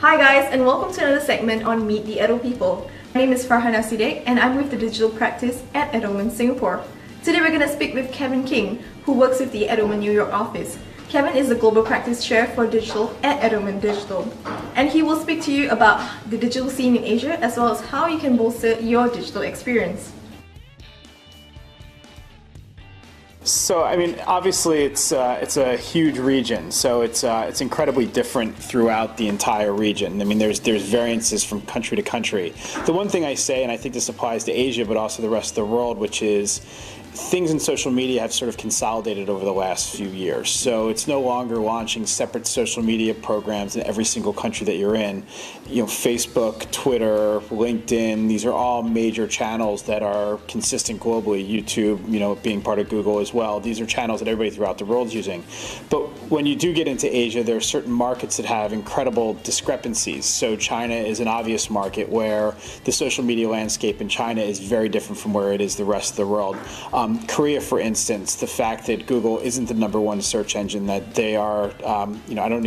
Hi guys, and welcome to another segment on Meet the Edel-People. My name is Farhana Sidek and I'm with the digital practice at Edelman Singapore. Today we're going to speak with Kevin King, who works with the Edelman New York office. Kevin is the Global Practice Chair for Digital at Edelman Digital, and he will speak to you about the digital scene in Asia as well as how you can bolster your digital experience. So, I mean, obviously it's a huge region, so it's incredibly different throughout the entire region. I mean, there's variances from country to country. The one thing I say, and I think this applies to Asia, but also the rest of the world, which is things in social media have sort of consolidated over the last few years. So it's no longer launching separate social media programs in every single country that you're in. You know, Facebook, Twitter, LinkedIn, these are all major channels that are consistent globally. YouTube, you know, being part of Google as well. These are channels that everybody throughout the world is using. But when you do get into Asia, there are certain markets that have incredible discrepancies. So China is an obvious market where the social media landscape in China is very different from where it is the rest of the world. Korea, for instance, the fact that Google isn't the #1 search engine, that they are, you know,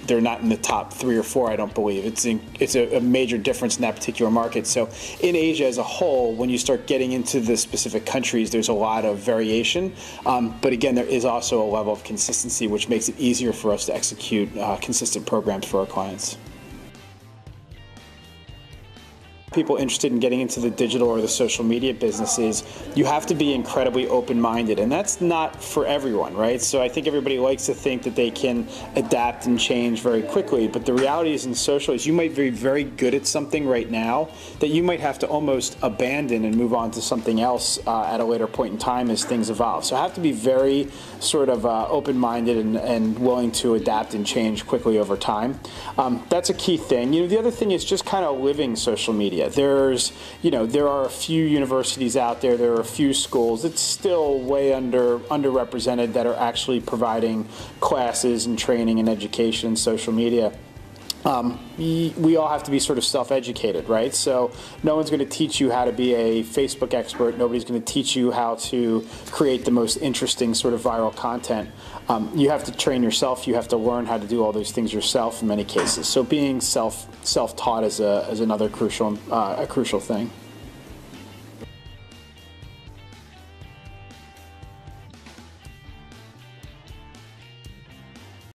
they're not in the top 3 or 4, I don't believe. It's a major difference in that particular market. So in Asia as a whole, when you start getting into the specific countries, there's a lot of variation. But again, there is also a level of consistency, which makes it easier for us to execute consistent programs for our clients. People interested in getting into the digital or the social media businesses, you have to be incredibly open-minded, and that's not for everyone, right? So I think everybody likes to think that they can adapt and change very quickly, but the reality is in social is you might be very good at something right now that you might have to almost abandon and move on to something else at a later point in time as things evolve. So I have to be very sort of open-minded and willing to adapt and change quickly over time. That's a key thing. You know, the other thing is just kind of living social media. There are a few universities out there, there are a few schools. It's still way underrepresented that are actually providing classes and training and education in social media. We all have to be sort of self-educated, right? So no one's going to teach you how to be a Facebook expert. Nobody's going to teach you how to create the most interesting sort of viral content. You have to train yourself. You have to learn how to do all those things yourself in many cases. So being self-taught is another crucial thing.